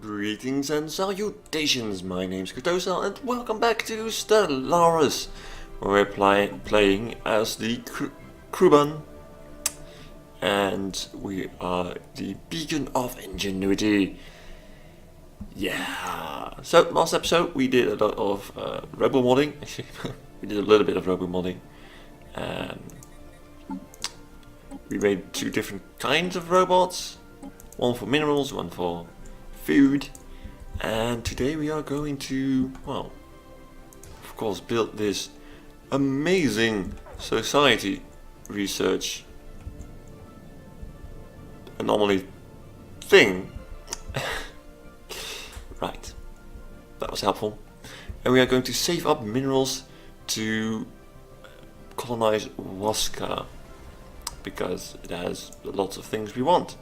Greetings and salutations, my name's Kartosael and welcome back to Stellaris, where we're playing as the Crwban, and we are the beacon of ingenuity. Yeah, so last episode we did a lot of robo modding, actually, we did a little bit of robo modding. We made two different kinds of robots, one for minerals, one for food, and today we are going to, well, of course, build this amazing society research anomaly thing. Right, that was helpful. And we are going to save up minerals to colonize Waska, because it has lots of things we want.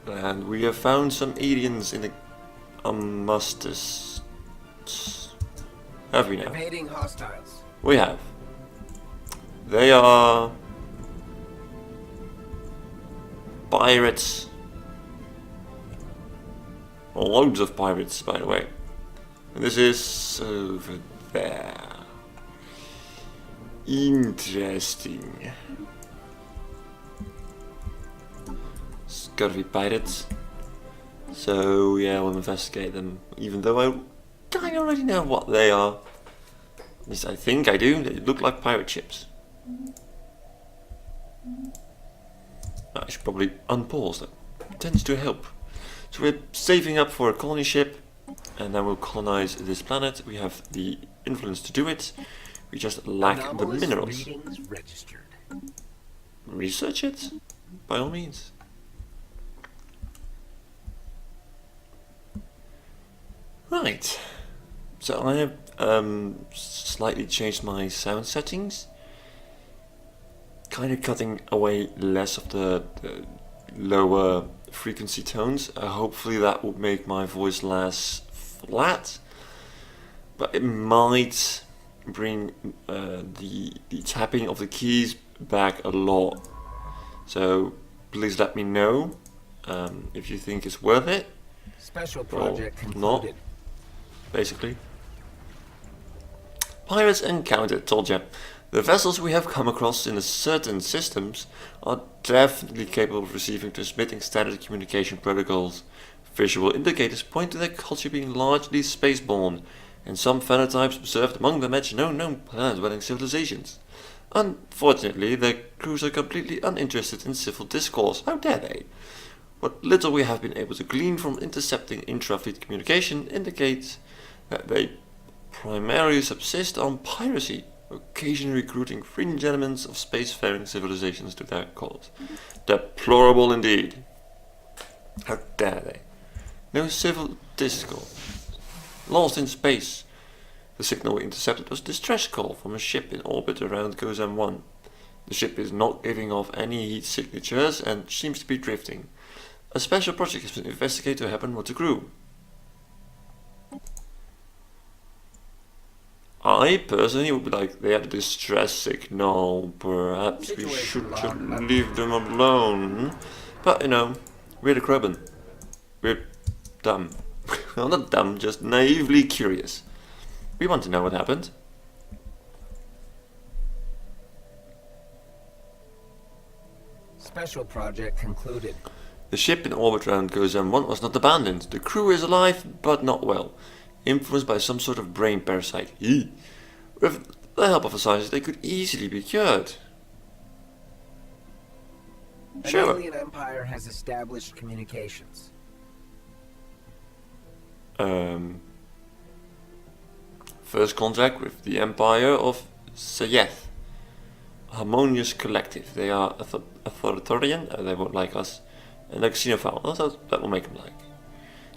And we have found some aliens in the Amustus. Have we now? Evading hostiles. We have. They are pirates. Loads of pirates, by the way. And this is over there. Interesting. Scurvy pirates. So yeah, we'll investigate them, even though I kind of already know what they are. At least I think I do. They look like pirate ships. I should probably unpause that. It tends to help. So we're saving up for a colony ship, and then we'll colonize this planet. We have the influence to do it. We just lack the minerals. Research it, by all means. Right, so I have slightly changed my sound settings, kind of cutting away less of the lower frequency tones. Hopefully that will make my voice less flat, but it might bring the tapping of the keys back a lot. So please let me know if you think it's worth it. Special project or not. Basically. Pirates encountered, told ya. The vessels we have come across in certain systems are definitely capable of receiving and transmitting standard communication protocols. Visual indicators point to their culture being largely spaceborne, and some phenotypes observed among them match no known planet-dwelling civilizations. Unfortunately, their crews are completely uninterested in civil discourse. How dare they? What little we have been able to glean from intercepting intra-fleet communication indicates that they primarily subsist on piracy, occasionally recruiting fringe elements of spacefaring civilizations to their cause. Deplorable indeed. How dare they? No civil discourse. Lost in space. The signal we intercepted was a distress call from a ship in orbit around Gozam 1. The ship is not giving off any heat signatures and seems to be drifting. A special project has been investigated to happen with the crew. I personally would be like, they had a distress signal, perhaps we should just leave them alone. But you know, we're the Crwban. We're dumb. Well, not dumb, just naively curious. We want to know what happened. Special project concluded. The ship in orbit around Gozam 1 was not abandoned. The crew is alive, but not well. Influenced by some sort of brain parasite. With the help of a scientist, they could easily be cured. Sure. An alien empire has established communications. First contact with the Empire of Sayeth. Harmonious collective. They are authoritarian, they won't like us, and they're xenophile. That will make them like.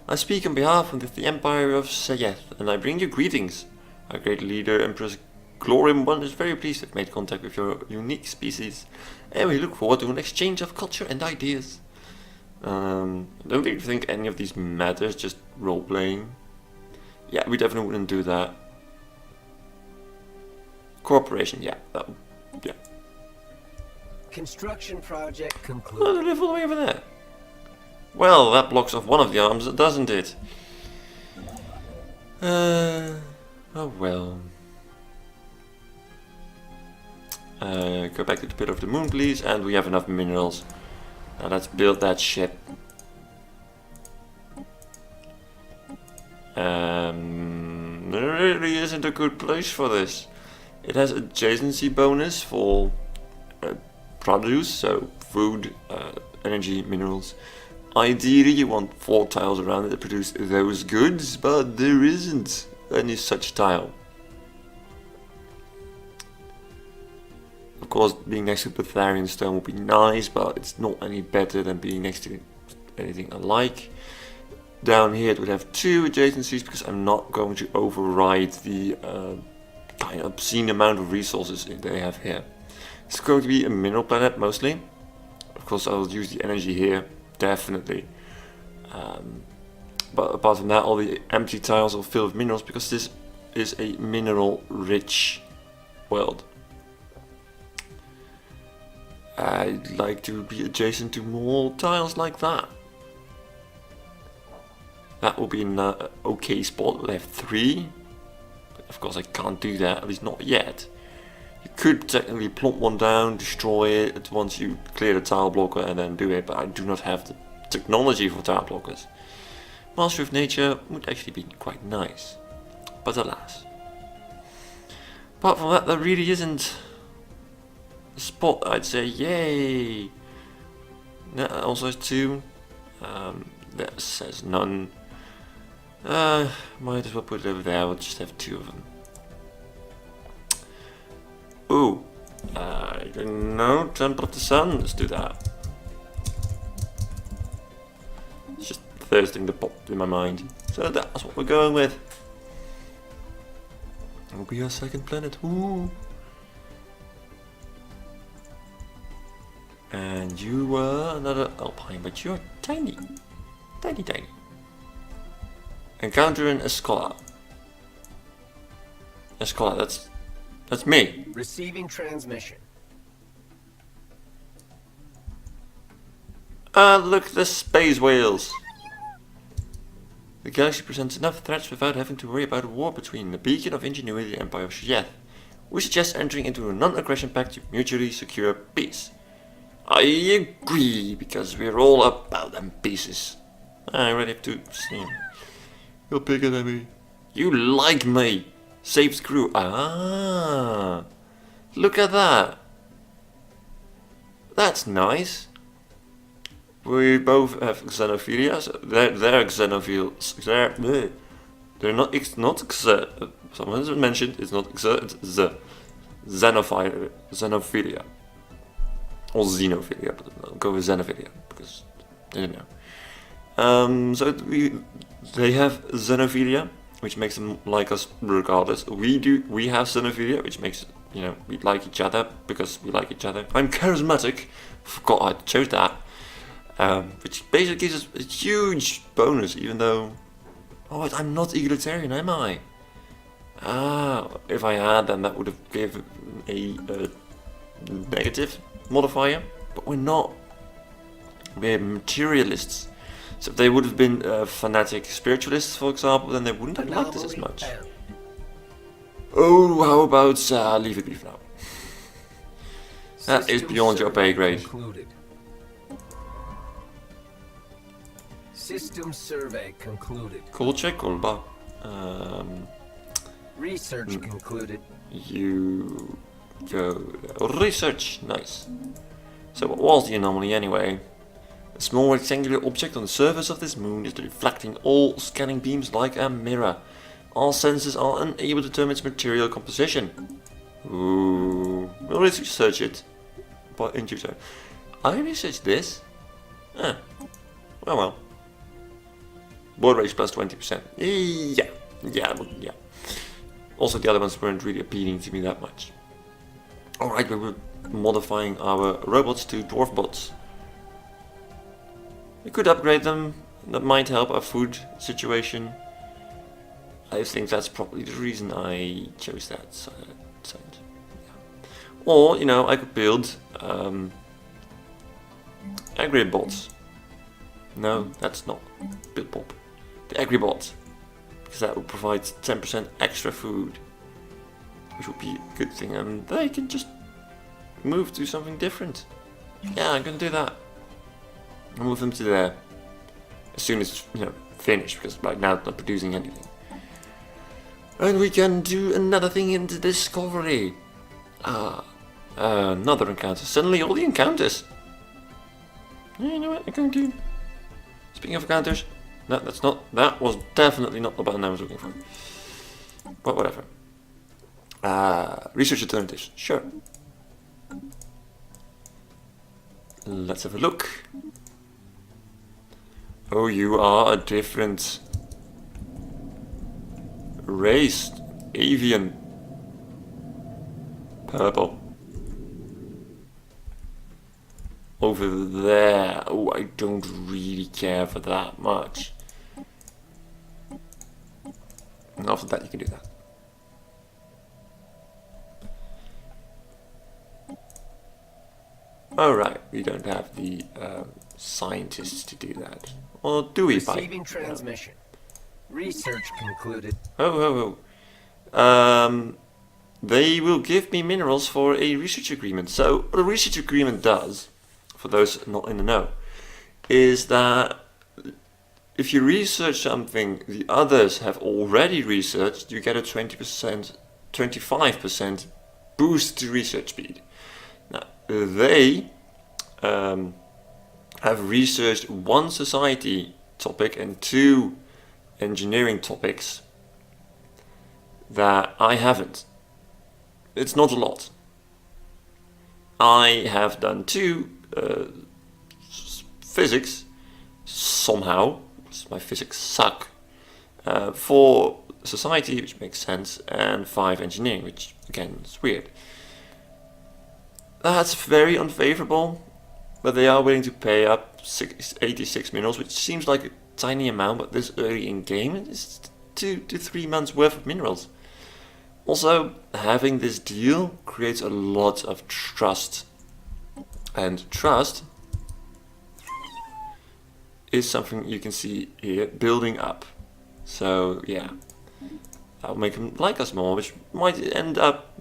I speak on behalf of the Empire of Sayeth, and I bring you greetings. Our great leader, Empress Glorium 1, is very pleased to have made contact with your unique species, and we look forward to an exchange of culture and ideas. I don't really think any of these matters, just role-playing. Yeah, we definitely wouldn't do that. Cooperation, yeah, yeah. Construction project Oh, concluded. they live all the way over there. Well, that blocks off one of the arms, doesn't it? Oh well. Go back to the pit of the moon, please, and we have enough minerals. Now let's build that ship. There really isn't a good place for this. It has adjacency bonus for produce, so food, energy, minerals. Ideally you want 4 tiles around it to produce those goods, but there isn't any such tile. Of course, being next to Pythagorean stone would be nice, but it's not any better than being next to anything alike. Down here it would have 2 adjacencies because I'm not going to override the kind of obscene amount of resources they have here. It's going to be a mineral planet mostly. Of course I'll use the energy here, definitely. But apart from that, all the empty tiles will fill with minerals because this is a mineral rich world. I'd like to be adjacent to more tiles like that. That will be an okay spot. They have 3. But of course I can't do that, at least not yet. You could technically plot one down, destroy it once you clear the tile blocker and then do it, but I do not have the technology for tile blockers. Master of Nature would actually be quite nice, but alas. Apart from that, there really isn't a spot I'd say, yay! That also has 2. That says none. Might as well put it over there, we'll just have 2 of them. Ooh, I don't know, Temple of the Sun, let's do that. It's just the first thing that popped in my mind. So that's what we're going with. It will be our second planet, ooh. And you were another Alpine, but you're tiny. Tiny, tiny. Encountering a scholar. A scholar, that's me. Receiving transmission. Look at the space whales. The galaxy presents enough threats without having to worry about a war between the Beacon of Ingenuity and the Empire of Shiyeth. We suggest entering into a non-aggression pact to mutually secure peace. I agree, because we're all about them pieces. I already have to see him. You're bigger than me. You like me. Saves crew. Ah, look at that. That's nice. We both have xenophilia. So they're xenophiles. They're not someone has mentioned it's not it's xenophilia or xenophilia, but I'll go with xenophilia because I don't know. So they have xenophilia, which makes them like us regardless. We have xenophilia, which makes, you know, we like each other because we like each other. I'm charismatic, forgot I chose that, which basically gives us a huge bonus, even though, oh, I'm not egalitarian, am I? Ah, if I had, then that would have given a negative modifier, but we're not. We're materialists. So if they would have been fanatic spiritualists, for example, then they wouldn't have liked us as much. Oh, how about leave it be for now. That is beyond your pay grade. Concluded. System survey concluded. Kolche, Kolba. Research concluded. You go there. Research, nice. So what was the anomaly anyway? A small rectangular object on the surface of this moon is reflecting all scanning beams like a mirror. All senses are unable to determine its material composition. Ooh, we'll research it. But in future, I researched this. Ah, well. Board race plus 20%. Yeah. Also, the other ones weren't really appealing to me that much. Alright, we were modifying our robots to dwarf bots. We could upgrade them, that might help our food situation. I think that's probably the reason I chose that side. Yeah. Or, you know, I could build aggregate bots. No, that's not Billpop. The Agribot, because that will provide 10% extra food, which would be a good thing, and they can just move to something different. Yeah, I'm gonna do that. I'll move them to there as soon as it's finished, because right now it's not producing anything. And we can do another thing in the discovery. Another encounter. Suddenly all the encounters. You know what? I'm going to. Speaking of encounters, no, that's not. That was definitely not the button I was looking for. But whatever. Research alternatives. Sure. Let's have a look. Oh, you are a different race. Avian. Purple. Over there. Oh, I don't really care for that much. And after that, you can do that. Alright, we don't have the scientists to do that. Or do we? Receiving transmission. Research concluded. They will give me minerals for a research agreement. So what a research agreement does, for those not in the know, is that if you research something the others have already researched, you get a 25% boost to research speed. Now, they have researched one society topic and 2 engineering topics that I haven't. It's not a lot. I have done 2 physics somehow, because my physics suck, 4 society, which makes sense, and 5 engineering, which again is weird. That's very unfavorable, but they are willing to pay up 86 minerals, which seems like a tiny amount, but this early in game it's 2 to 3 months worth of minerals. Also, having this deal creates a lot of trust, and trust is something you can see here building up. So yeah, that'll make them like us more, which might end up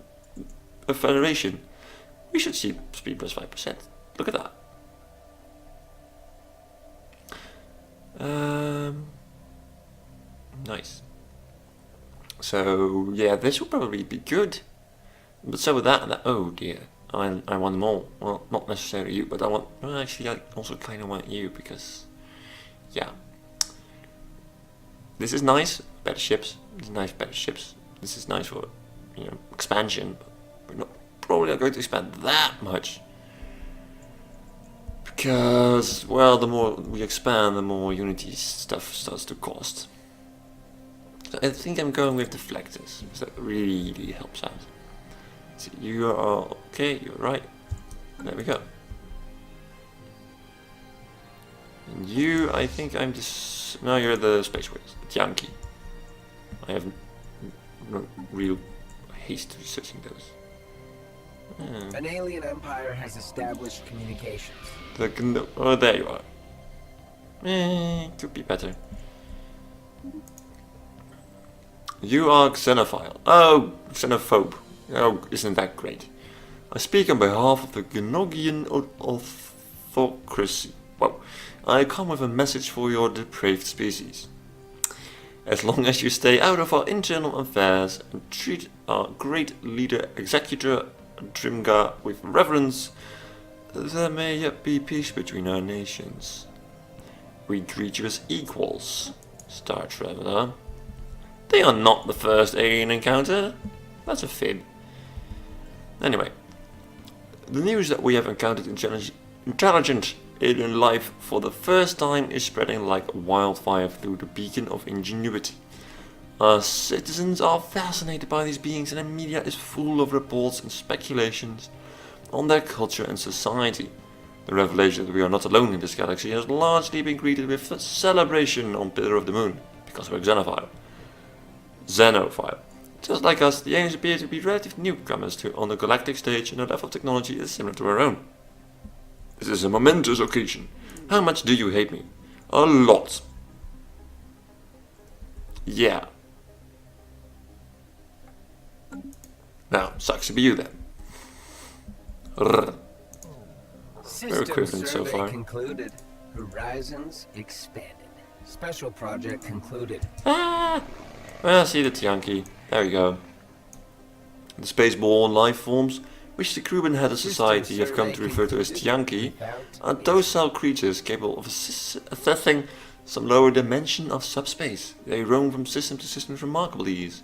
a federation. We should see speed plus 5%. Look at that. Nice. So yeah, this will probably be good. But so with that, oh dear, I want them all. Well, not necessarily you, but well, actually I also kind of want you, because yeah, this is nice. Better ships. This is nice. Better ships. This is nice for expansion. But we're not probably not going to expand that much, because well, the more we expand, the more Unity stuff starts to cost. So I think I'm going with deflectors, because that really helps out. So you are okay, you're right. There we go. And you, I think I'm just... No, you're the space whales, Yankee. I have no real haste researching those. An alien empire has established communications. Oh, there you are. Could be better. You are xenophile. Oh, xenophobe. Oh, isn't that great? I speak on behalf of the Gnogian autocracy. Well, I come with a message for your depraved species. As long as you stay out of our internal affairs and treat our great leader, Executor Drimgar, with reverence, there may yet be peace between our nations. We greet you as equals, Star Traveler. They are not the first alien encounter. That's a fib. Anyway, the news that we have encountered intelligent alien life for the first time is spreading like wildfire through the beacon of ingenuity. Our citizens are fascinated by these beings, and the media is full of reports and speculations on their culture and society. The revelation that we are not alone in this galaxy has largely been greeted with a celebration on Pillar of the Moon, because we're xenophile. Just like us, the aliens appear to be relative newcomers on the galactic stage, and their level of technology is similar to our own. This is a momentous occasion. How much do you hate me? A lot. Yeah. Now, sucks to be you then. Rrr. System equivalent so survey far. concluded. Horizons expanded. Special project concluded. Ah! Well, see the Tianki. There we go. The spaceborne life forms, which the Crwban had a society have come to refer to as Tianki, are docile creatures capable of assessing some lower dimension of subspace. They roam from system to system with remarkable ease.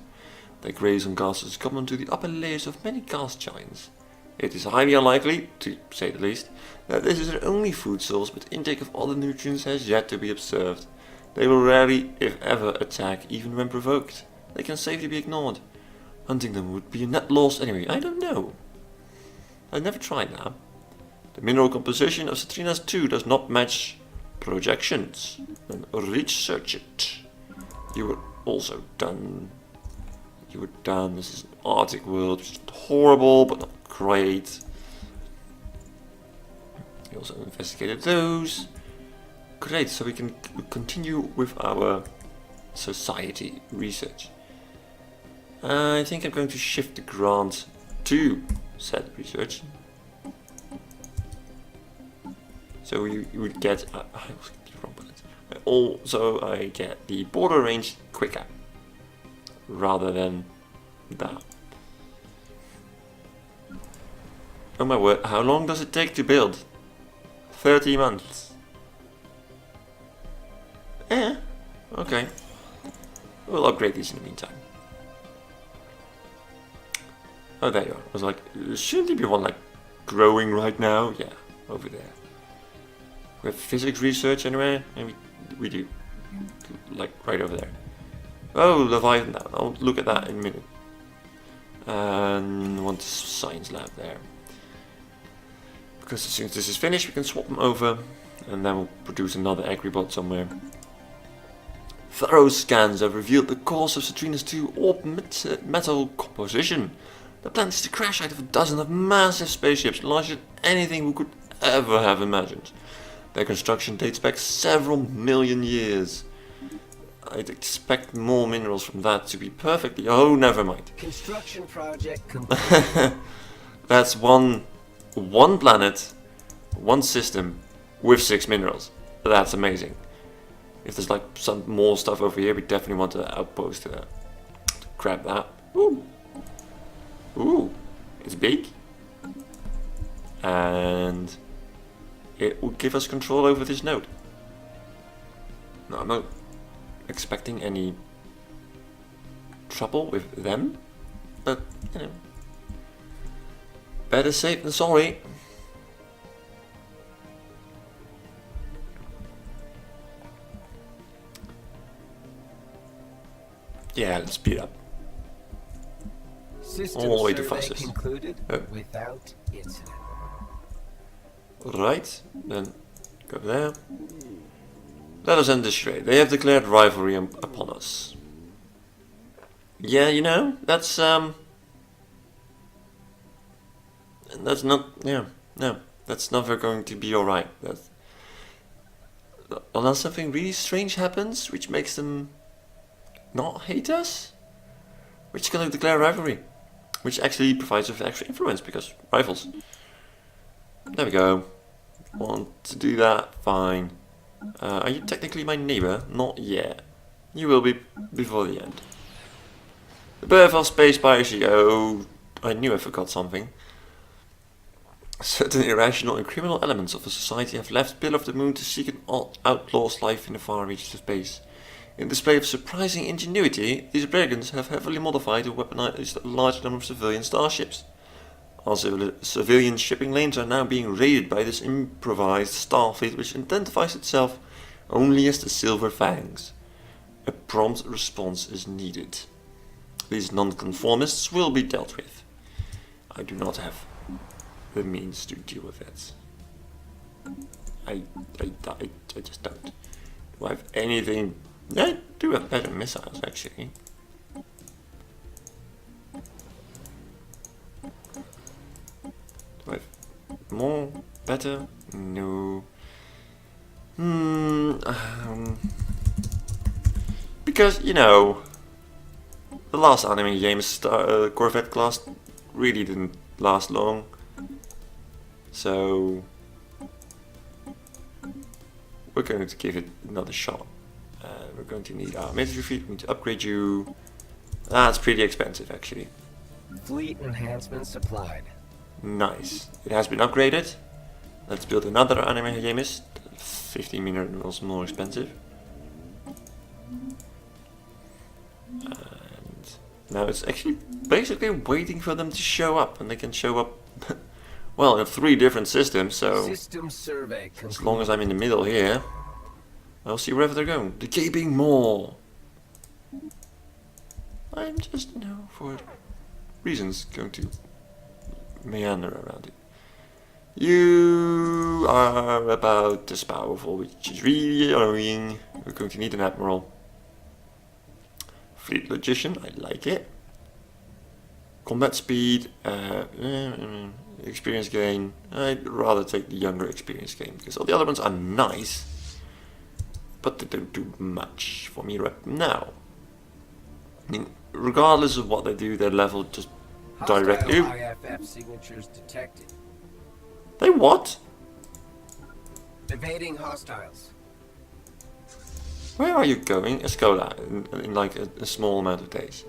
They graze on gases common to the upper layers of many gas giants. It is highly unlikely, to say the least, that this is their only food source, but intake of other nutrients has yet to be observed. They will rarely, if ever, attack, even when provoked. They can safely be ignored. Hunting them would be a net loss anyway. I don't know. I've never tried that. The mineral composition of Stellaris 2 does not match projections. Then research it. You were also done. You were done. This is an Arctic world, which is horrible, but not great. You also investigated those. Great, so we can continue with our society research. I think I'm going to shift the grant to said research. So you would get, I was the wrong button. Also, I get the border range quicker rather than that. Oh my word, how long does it take to build? 30 months. Eh, okay. We'll upgrade these in the meantime. Oh, there you are. I was like, shouldn't there be one like growing right now? Yeah, over there. We have physics research anywhere? Maybe we do. Like right over there. Oh, Leviathan now. I'll look at that in a minute. And want a science lab there. Because as soon as this is finished, we can swap them over. And then we'll produce another agribot somewhere. Thorough scans have revealed the cause of Stellaris 2 orb metal composition. The planet is the crash site of a dozen of massive spaceships, larger than anything we could ever have imagined. Their construction dates back several million years. I'd expect more minerals from that to be perfectly... Oh, never mind. Construction project complete. That's one planet, one system, with 6 minerals. That's amazing. If there's like some more stuff over here, we definitely want to outpost to grab that. Ooh. Ooh. It's big. And it will give us control over this node. No, I'm not expecting any trouble with them, but you know, better safe than sorry. Yeah, let's speed up. System All the way to survey fastest. concluded Oh. without incident. Right, then go there. Let us end this trade. They have declared rivalry upon us. Yeah, you know, that's not, yeah, no, that's never going to be alright. Unless something really strange happens, which makes them not hate us, we're just gonna declare rivalry, which actually provides us with extra influence because rivals. There we go. Want to do that? Fine. Are you technically my neighbor? Not yet. You will be before the end. The birth of space piracy. Oh, I knew I forgot something. Certain irrational and criminal elements of the society have left Bill of the Moon to seek an outlaw's life in the far reaches of space. In display of surprising ingenuity, these brigands have heavily modified and weaponized a large number of civilian starships. Our civilian shipping lanes are now being raided by this improvised starfleet which identifies itself only as the Silver Fangs. A prompt response is needed. These nonconformists will be dealt with. I do not have the means to deal with it. I just don't. Do I have anything? I do have better missiles, actually. Do I have more? Better? No. Because, you know, the last anime game Corvette class really didn't last long. So we're going to give it another shot. We're going to need our military fleet. We need to upgrade you. That's pretty expensive, actually. Fleet enhancement supplied. Nice. It has been upgraded. Let's build another anime gamist. 15 minerals more expensive. And now it's actually basically waiting for them to show up, and they can show up well in 3 different systems, so System survey as long as I'm in the middle here, I'll see wherever they're going. The gaping maw. I'm just, you know, for reasons going to meander around it. You are about this powerful, which is really annoying. We're going to need an admiral. Fleet logician, I like it. Combat speed, experience gain. I'd rather take the younger experience gain because all the other ones are nice, but they don't do much for me right now. I mean, regardless of what they do, their level just directly. IFF signatures detected. They what? Evading hostiles. Where are you going? Escola, in like a small amount of days.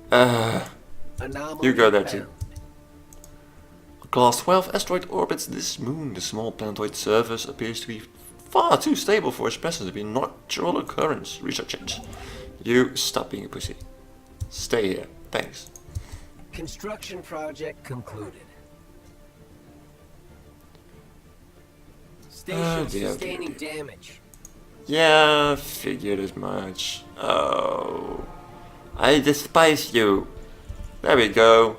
Anomaly You go there too. found. Class 12 asteroid orbits this moon. The small planetoid surface appears to be far too stable for its presence to be a natural occurrence. Research it. You stop being a pussy. Stay here. Thanks. Construction project concluded. Station sustaining damage. Yeah, figured as much. Oh, I despise you. There we go.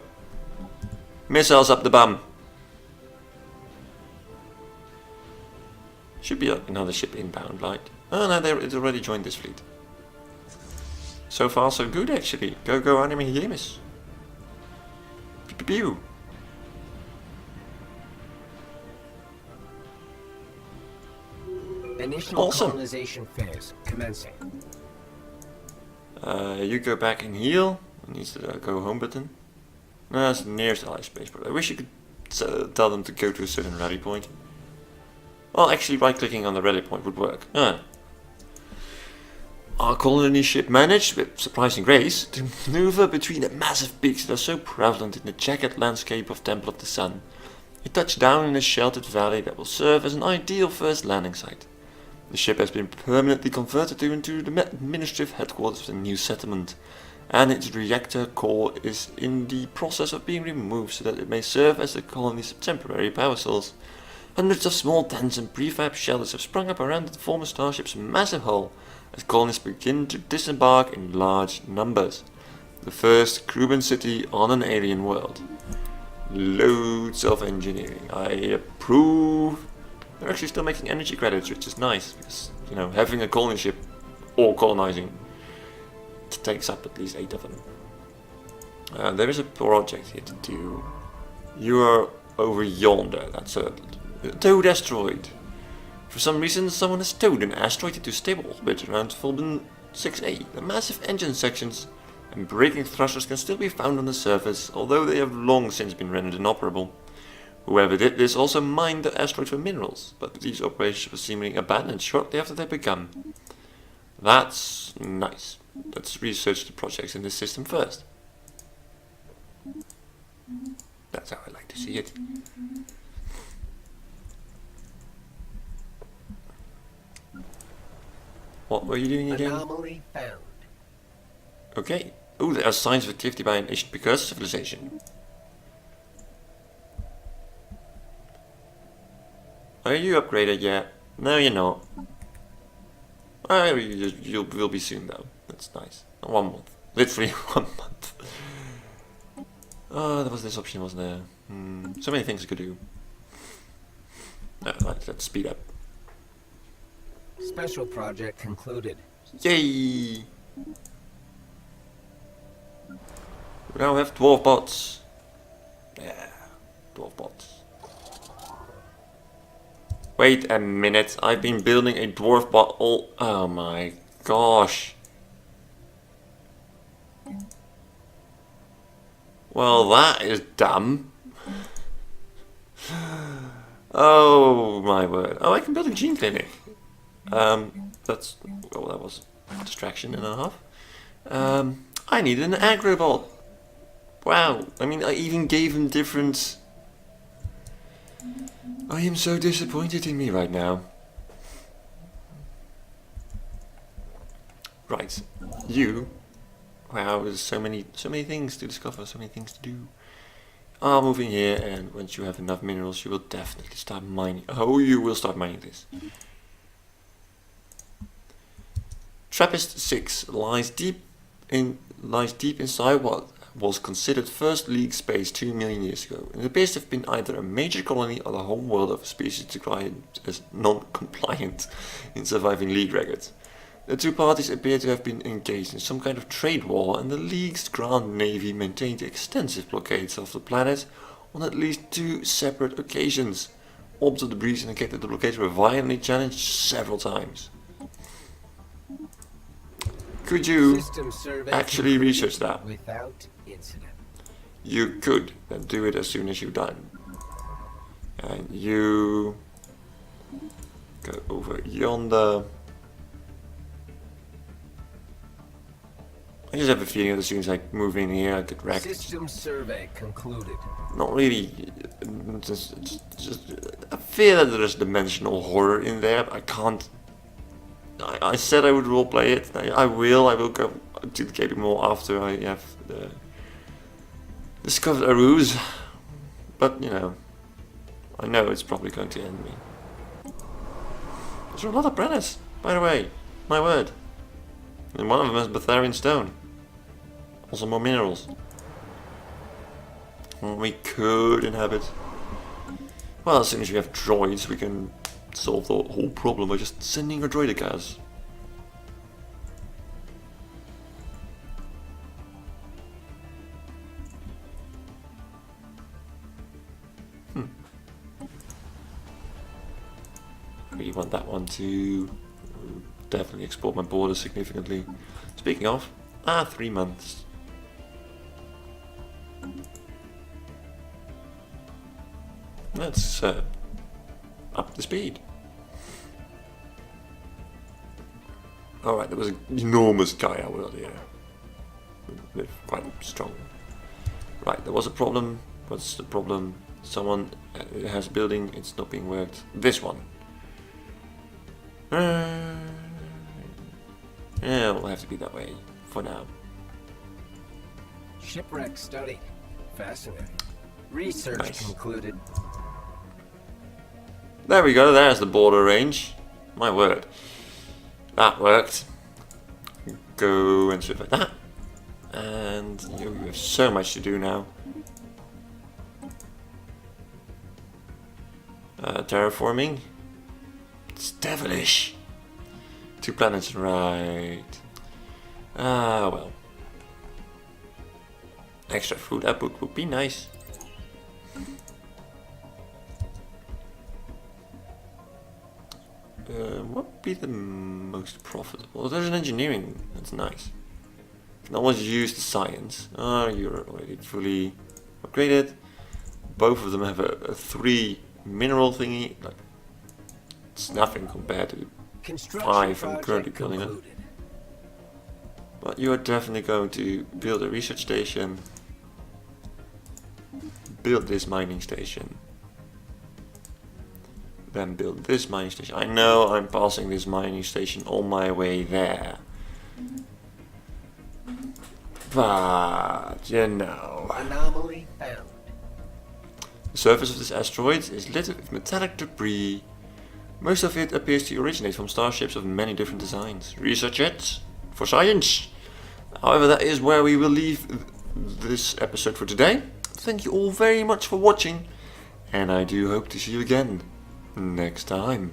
Missiles up the bum. Should be another ship inbound, right? Oh no, it's already joined this fleet. So far so good actually. Go anime games. Pew pew pew. Initial Awesome. colonization phase commencing. You go back and heal. It needs the go home button. No, that's nearest ally space, but I wish you could tell them to go to a certain rally point. Well, actually, right clicking on the rally point would work. Our colony ship managed, with surprising grace, to maneuver between the massive peaks that are so prevalent in the jagged landscape of Temple of the Sun. It touched down in a sheltered valley that will serve as an ideal first landing site. The ship has been permanently converted into the administrative headquarters of the new settlement, and its reactor core is in the process of being removed so that it may serve as the colony's temporary power source. Hundreds of small tents and prefab shelters have sprung up around the former starship's massive hull as colonists begin to disembark in large numbers. The first Crwban city on an alien world. Loads of engineering. I approve. They're actually still making energy credits, which is nice, because, you know, having a colony ship or colonizing takes up at least 8 of them. There is a project here to do. You are over yonder, that's a towed asteroid. For some reason, someone has towed an asteroid into stable orbit around Crwban 6A. The massive engine sections and braking thrusters can still be found on the surface, although they have long since been rendered inoperable. Whoever did this also mined the asteroid for minerals, but these operations were seemingly abandoned shortly after they began. That's nice. Let's research the projects in this system first. That's how I like to see it. What were you doing again? Anomaly found. Okay. Oh, there are signs of activity by an ancient precursor civilization. Are you upgraded yet? No, you're not. Oh, you will be soon though. That's nice. 1 month. Literally 1 month. Oh, there was this option, wasn't there? So many things I could do. No, right, let's speed up. Special project concluded. Yay! We now have dwarf bots. Yeah, dwarf bots. Wait a minute, I've been building a dwarf bot all... Oh my gosh. Well, that is dumb. Oh my word. Oh, I can build a gene clinic. That's... Well, that was a distraction and a half. I need an agrobot. Wow. I mean, I even gave him different... I am so disappointed in me right now. Right. You... Wow, there's so many things to discover, so many things to do. Are moving here, and once you have enough minerals, you will definitely start mining. Oh, you will start mining this. Trappist 6 lies deep inside what was considered First League space 2 million years ago. It appears to have been either a major colony or the home world of a species described as non-compliant in surviving League records. The two parties appear to have been engaged in some kind of trade war, and the League's Grand Navy maintained extensive blockades of the planet on at least 2 separate occasions. Orbs of debris indicate that the blockades were violently challenged several times. Could you actually research that? Without incident. You could, then do it as soon as you're done. And you go over yonder. I just have a feeling that as soon as I move in here, I get wrecked. System survey concluded. Not really. Just I fear that there's dimensional horror in there, but I can't. I said I would roleplay it. I will. I will go to the gaming more after I have discovered a ruse. But you know, I know it's probably going to end me. There's a lot of planets, by the way. My word. And one of them is Betharian stone. Also more minerals. We could inhabit. Well, as soon as we have droids, we can solve the whole problem by just sending a droidicas. I really want that one to definitely export my borders significantly. Speaking of, 3 months. Let's up the speed. Alright, there was an enormous Gaia world here. With quite strong. Right, there was a problem. What's the problem? Someone has a building, it's not being worked. This one. Yeah, it'll have to be that way for now. Shipwreck study. Fascinating. Research Nice. concluded. There we go, there's the border range. My word. That worked. Go and survey that. And you have so much to do now. Terraforming. It's devilish. 2 planets, right. Well. Extra food output would be nice. What would be the most profitable? There's an engineering, that's nice. You can always use the science. You're already fully upgraded. Both of them have a 3 mineral thingy. Like, it's nothing compared to 5 I'm currently building it. But you are definitely going to build a research station. Build this mining station. Then build this mining station. I know I'm passing this mining station on my way there. But, you know. Anomaly found. The surface of this asteroid is littered with metallic debris. Most of it appears to originate from starships of many different designs. Research it for science. However, that is where we will leave this episode for today. Thank you all very much for watching, and I do hope to see you again next time.